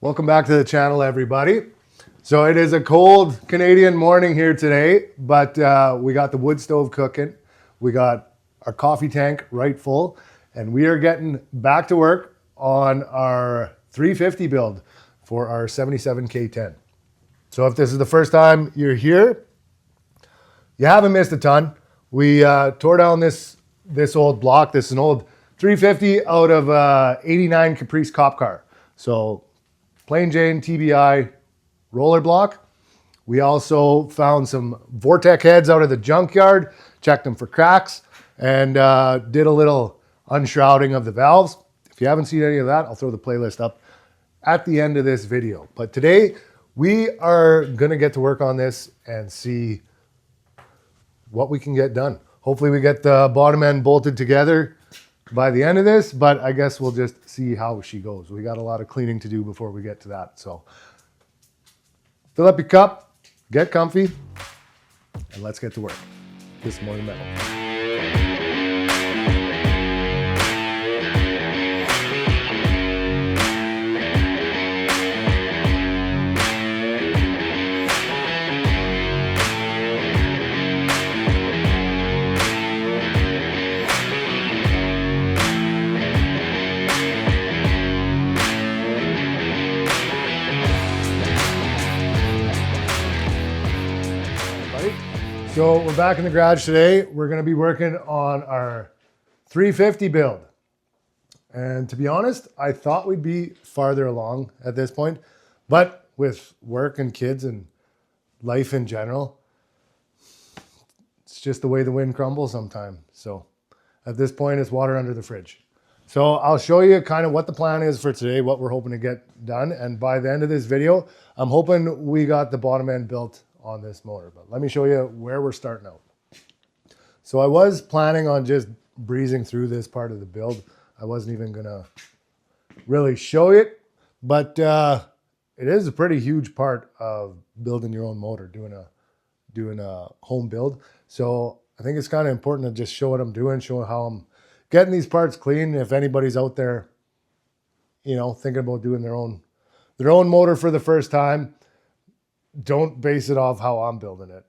Welcome back to the channel, everybody. So it is a cold Canadian morning here today, but we got the wood stove cooking. We got our coffee tank right full, and we are getting back to work on our 350 build for our 77K10. So if this is the first time you're here, you haven't missed a ton. We tore down this old block. This is an old 350 out of 89 Caprice cop car. So plain Jane TBI roller block. We also found some Vortec heads out of the junkyard, checked them for cracks, and did a little unshrouding of the valves. If you haven't seen any of that, I'll throw the playlist up at the end of this video. But today, we are gonna get to work on this and see what we can get done. Hopefully we get the bottom end bolted together by the end of this, but I guess we'll just see how she goes. We got a lot of cleaning to do before we get to that. So fill up your cup, get comfy, and let's get to work. This morning metal. So we're back in the garage today. We're gonna be working on our 350 build. And to be honest, I thought we'd be farther along at this point, but with work and kids and life in general, it's just the way the wind crumbles sometimes. So at this point, it's water under the fridge. So I'll show you kind of what the plan is for today, what we're hoping to get done. And by the end of this video, I'm hoping we got the bottom end built on this motor, but let me show you where we're starting out. So I was planning on just breezing through this part of the build. I wasn't even gonna really show it, but it is a pretty huge part of building your own motor, doing a home build. So I think it's kind of important to just show what I'm doing, show how I'm getting these parts clean. If anybody's out there, you know, thinking about doing their own motor for the first time, don't base it off how I'm building it.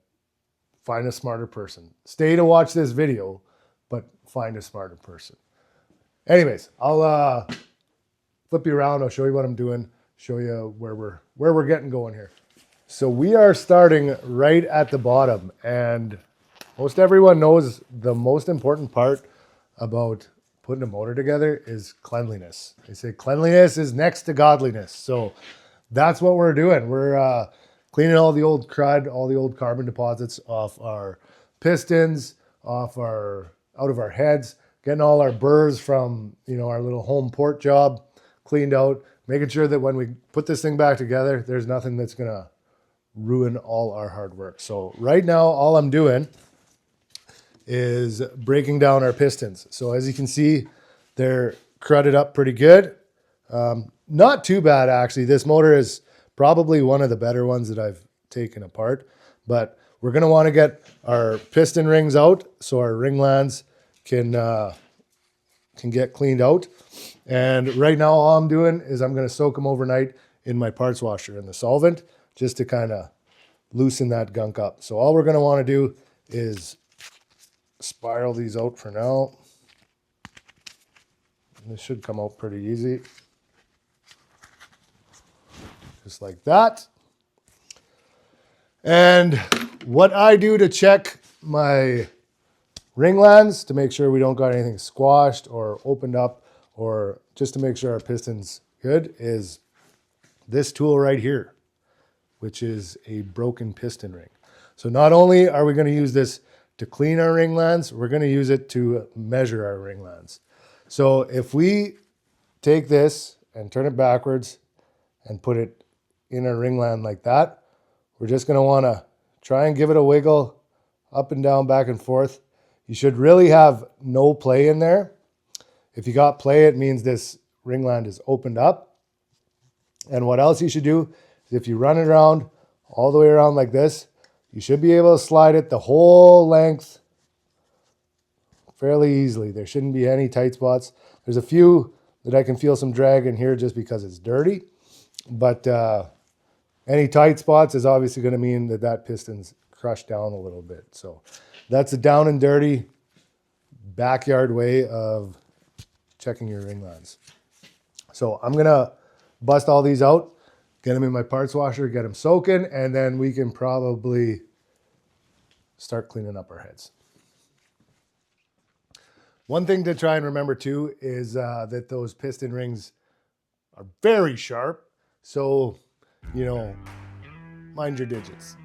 Find a smarter person. Stay to watch this video, but find a smarter person. Anyways, I'll flip you around. I'll show you what I'm doing, show you where we're getting going here. So we are starting right at the bottom, and most everyone knows the most important part about putting a motor together is cleanliness. They say cleanliness is next to godliness. So that's what we're doing. We're cleaning all the old crud, all the old carbon deposits off our pistons, out of our heads, getting all our burrs from, you know, our little home port job cleaned out, making sure that when we put this thing back together, there's nothing that's gonna ruin all our hard work. So right now, all I'm doing is breaking down our pistons. So as you can see, they're crudded up pretty good. Not too bad, actually. This motor is probably one of the better ones that I've taken apart, but we're gonna wanna get our piston rings out so our ring lands can get cleaned out. And right now all I'm doing is I'm gonna soak them overnight in my parts washer in the solvent just to kind of loosen that gunk up. So all we're gonna wanna do is spiral these out for now. And this should come out pretty easy. Just like that. And what I do to check my ring lands to make sure we don't got anything squashed or opened up, or just to make sure our piston's good, is this tool right here, which is a broken piston ring. So not only are we going to use this to clean our ring lands, we're going to use it to measure our ring lands. So if we take this and turn it backwards and put it in a ring land like that, we're just going to want to try and give it a wiggle up and down, back and forth. You should really have no play in there. If you got play, it means this ring land is opened up. And what else you should do is if you run it around all the way around like this, you should be able to slide it the whole length fairly easily. There shouldn't be any tight spots. There's a few that I can feel some drag in here just because it's dirty. But any tight spots is obviously going to mean that that piston's crushed down a little bit. So that's a down and dirty backyard way of checking your ring lands. So I'm going to bust all these out, get them in my parts washer, get them soaking, and then we can probably start cleaning up our heads. One thing to try and remember too is that those piston rings are very sharp. So, you know, mind your digits.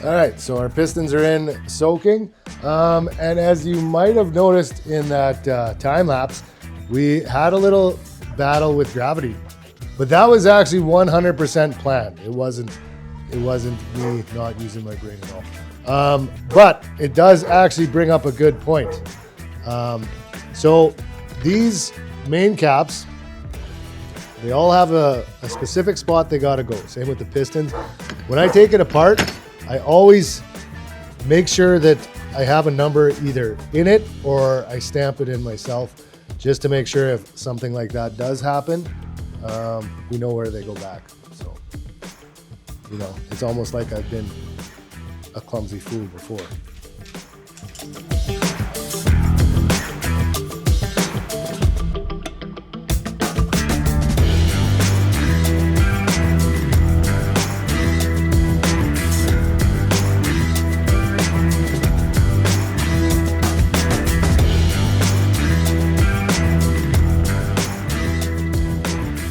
All right, so our pistons are in soaking. And as you might have noticed in that time lapse, we had a little battle with gravity, but that was actually 100% planned. It wasn't me not using my brain at all. But it does actually bring up a good point. So these main caps, they all have a specific spot they gotta go. Same with the pistons. When I take it apart, I always make sure that I have a number either in it or I stamp it in myself, just to make sure if something like that does happen, we know where they go back. So, you know, it's almost like I've been a clumsy fool before.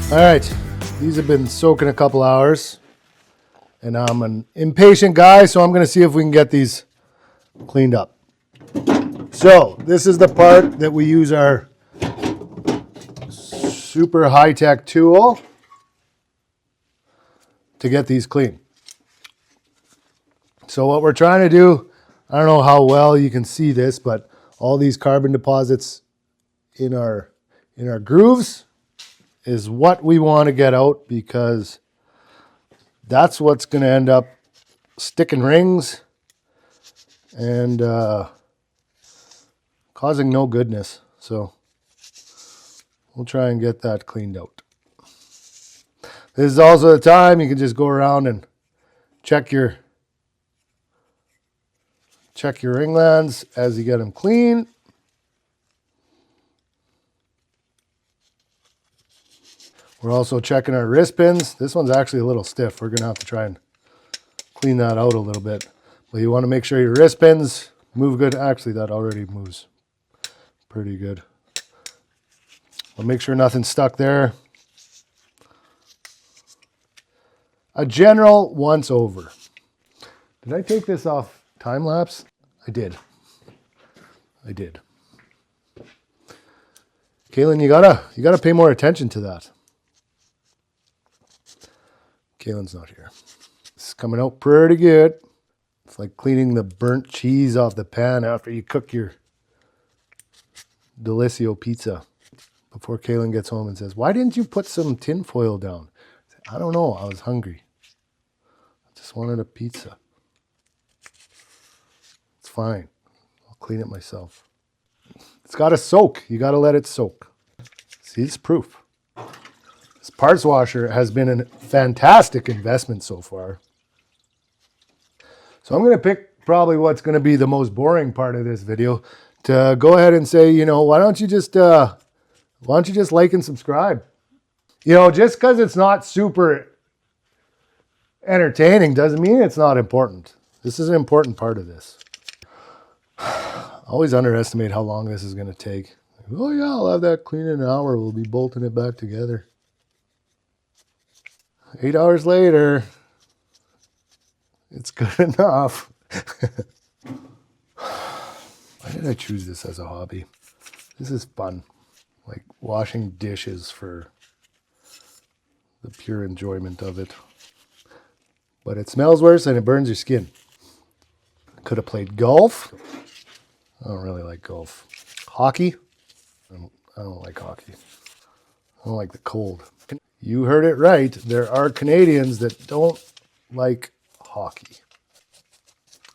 All right, these have been soaking a couple hours, and I'm an impatient guy, so I'm gonna see if we can get these cleaned up. So this is the part that we use our super high-tech tool to get these clean. So what we're trying to do, I don't know how well you can see this, but all these carbon deposits in our grooves is what we want to get out, because that's what's going to end up sticking rings and causing no goodness. So we'll try and get that cleaned out. This is also the time you can just go around and check your ring lands as you get them clean. We're also checking our wrist pins. This one's actually a little stiff. We're gonna have to try and clean that out a little bit. But you want to make sure your wrist pins move good. Actually, that already moves pretty good. But make sure nothing's stuck there. A general once over. Did I take this off time lapse? I did. Kaylin, you gotta pay more attention to that. Kaylin's not here. It's coming out pretty good. It's like cleaning the burnt cheese off the pan after you cook your Delissio pizza. Before Kaylin gets home and says, "Why didn't you put some tin foil down?" I said, "I don't know, I was hungry. I just wanted a pizza." It's fine. I'll clean it myself. It's got to soak. You got to let it soak. See, it's proof. This parts washer has been a fantastic investment so far. So I'm going to pick probably what's going to be the most boring part of this video to go ahead and say, you know, why don't you just like and subscribe? You know, just because it's not super entertaining doesn't mean it's not important. This is an important part of this. I always underestimate how long this is going to take. Oh yeah, I'll have that clean in an hour. We'll be bolting it back together. 8 hours later, it's good enough. Why did I choose this as a hobby? This is fun. Like washing dishes for the pure enjoyment of it. But it smells worse and it burns your skin. Could have played golf. I don't really like golf. Hockey. I don't like hockey. I don't like the cold. You heard it right. There are Canadians that don't like hockey.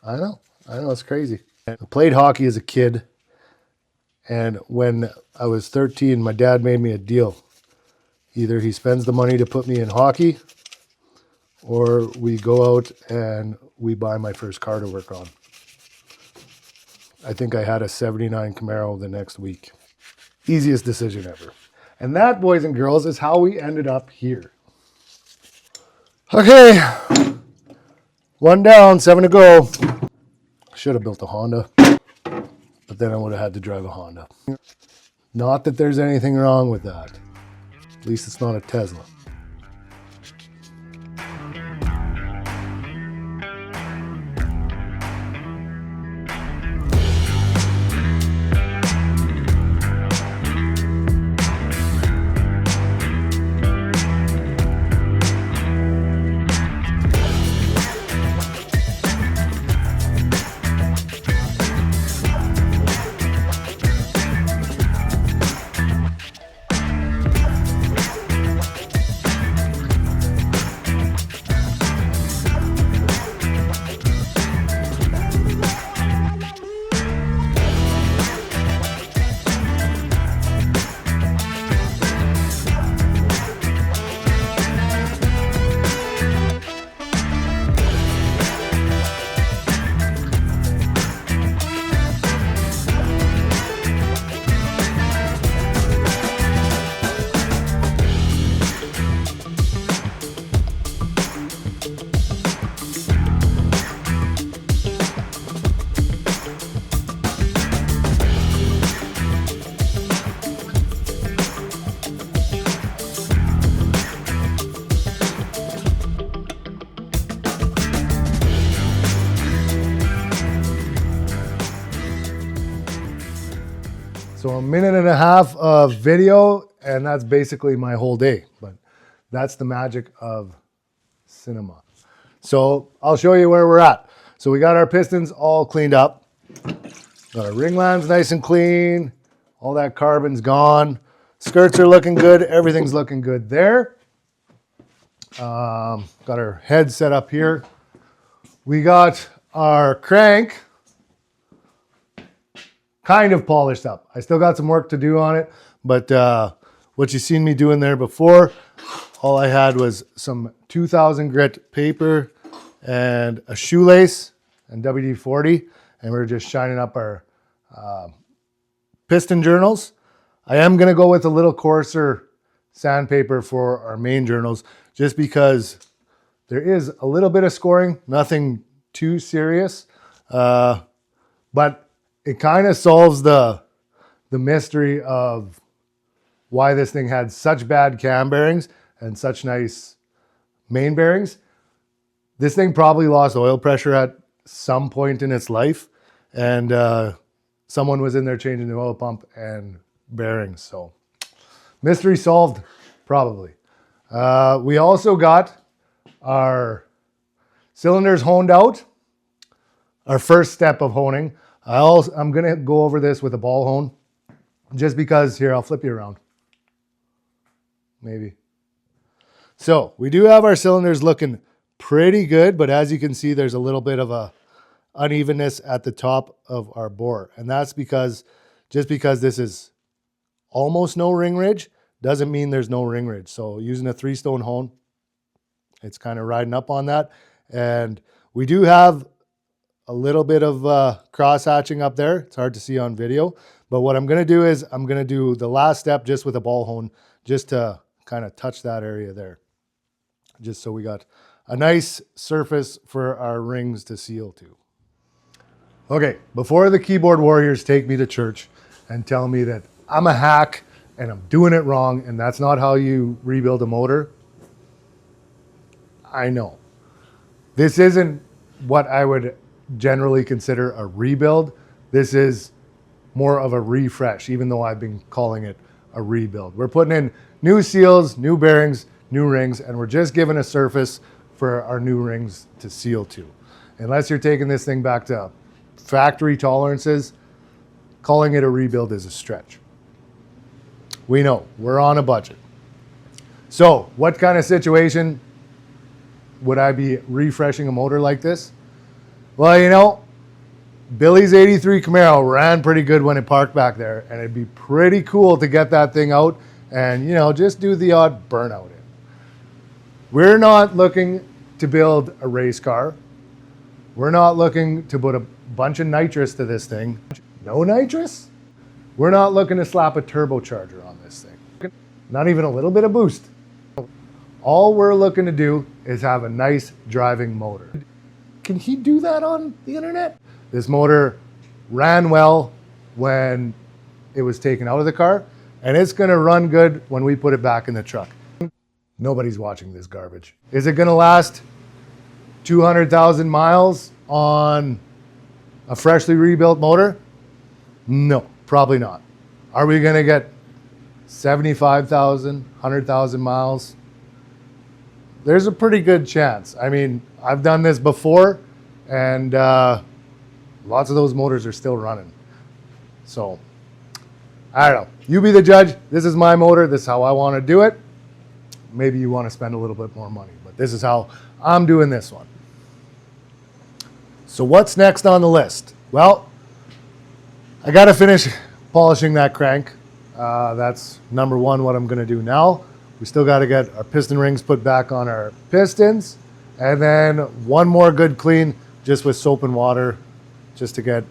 I know. It's crazy. I played hockey as a kid. And when I was 13, my dad made me a deal. Either he spends the money to put me in hockey, or we go out and we buy my first car to work on. I think I had a 79 Camaro the next week. Easiest decision ever. And that, boys and girls, is how we ended up here. Okay. 1 down, 7 to go. Should have built a Honda, but then I would have had to drive a Honda. Not that there's anything wrong with that. At least it's not a Tesla. So 1.5 minutes of video, and that's basically my whole day. But that's the magic of cinema. So I'll show you where we're at. So we got our pistons all cleaned up. Got our ring lands nice and clean. All that carbon's gone. Skirts are looking good. Everything's looking good there. Got our head set up here. We got our crank kind of polished up. I still got some work to do on it, but what you've seen me doing there before, all I had was some 2000 grit paper and a shoelace and WD-40, and we're just shining up our piston journals. I am going to go with a little coarser sandpaper for our main journals, just because there is a little bit of scoring, nothing too serious, but it kind of solves the mystery of why this thing had such bad cam bearings and such nice main bearings. This thing probably lost oil pressure at some point in its life, and someone was in there changing the oil pump and bearings. So mystery solved, probably. We also got our cylinders honed out, our first step of honing. I'm going to go over this with a ball hone, just because, here, I'll flip you around. Maybe. So we do have our cylinders looking pretty good, but as you can see, there's a little bit of a unevenness at the top of our bore. And that's because, just because this is almost no ring ridge, doesn't mean there's no ring ridge. So using a 3-stone hone, it's kind of riding up on that. And we do have a little bit of cross hatching up there. It's hard to see on video, but what I'm going to do is I'm going to do the last step just with a ball hone, just to kind of touch that area there, just so we got a nice surface for our rings to seal to. Okay, before the keyboard warriors take me to church and tell me that I'm a hack and I'm doing it wrong and that's not how you rebuild a motor, I know. This isn't what I would generally consider a rebuild. This is more of a refresh, even though I've been calling it a rebuild. We're putting in new seals, new bearings, new rings, and we're just giving a surface for our new rings to seal to. Unless you're taking this thing back to factory tolerances, calling it a rebuild is a stretch. We know we're on a budget. So what kind of situation would I be refreshing a motor like this? Well, you know, Billy's 83 Camaro ran pretty good when it parked back there, and it'd be pretty cool to get that thing out and, you know, just do the odd burnout in. We're not looking to build a race car. We're not looking to put a bunch of nitrous to this thing. No nitrous? We're not looking to slap a turbocharger on this thing. Not even a little bit of boost. All we're looking to do is have a nice driving motor. Can he do that on the internet? This motor ran well when it was taken out of the car, and it's gonna run good when we put it back in the truck. Nobody's watching this garbage. Is it gonna last 200,000 miles on a freshly rebuilt motor? No, probably not. Are we gonna get 75,000, 100,000 miles? There's a pretty good chance. I mean, I've done this before, and lots of those motors are still running. So, I don't know. You be the judge. This is my motor. This is how I want to do it. Maybe you want to spend a little bit more money, but this is how I'm doing this one. So what's next on the list? Well, I got to finish polishing that crank. That's number one, what I'm going to do now. We still got to get our piston rings put back on our pistons, and then one more good clean just with soap and water, just to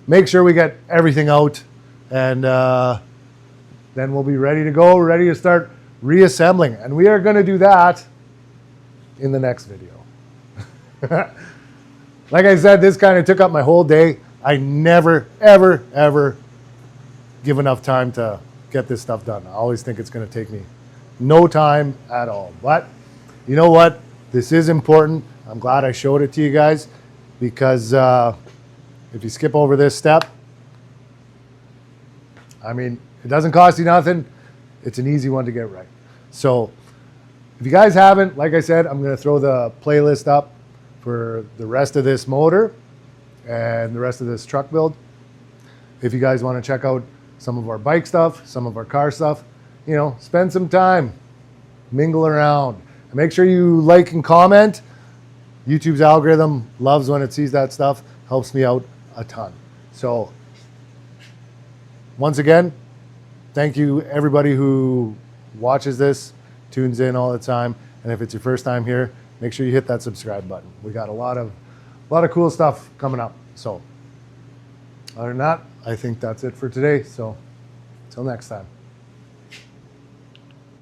make sure we get everything out, and then we'll be ready to go, ready to start reassembling. And we are going to do that in the next video. Like I said, this kind of took up my whole day. I never, ever, ever give enough time to get this stuff done. I always think it's going to take me no time at all. But you know what? This is important. I'm glad I showed it to you guys, because if you skip over this step, I mean, it doesn't cost you nothing. It's an easy one to get right. So if you guys haven't, like I said, I'm going to throw the playlist up for the rest of this motor and the rest of this truck build. If you guys want to check out some of our bike stuff, some of our car stuff, you know, spend some time, mingle around, and make sure you like and comment. YouTube's algorithm loves when it sees that stuff, helps me out a ton. So once again, thank you everybody who watches this, tunes in all the time, and if it's your first time here, make sure you hit that subscribe button. We got a lot of cool stuff coming up. So other than that, I think that's it for today. So until next time.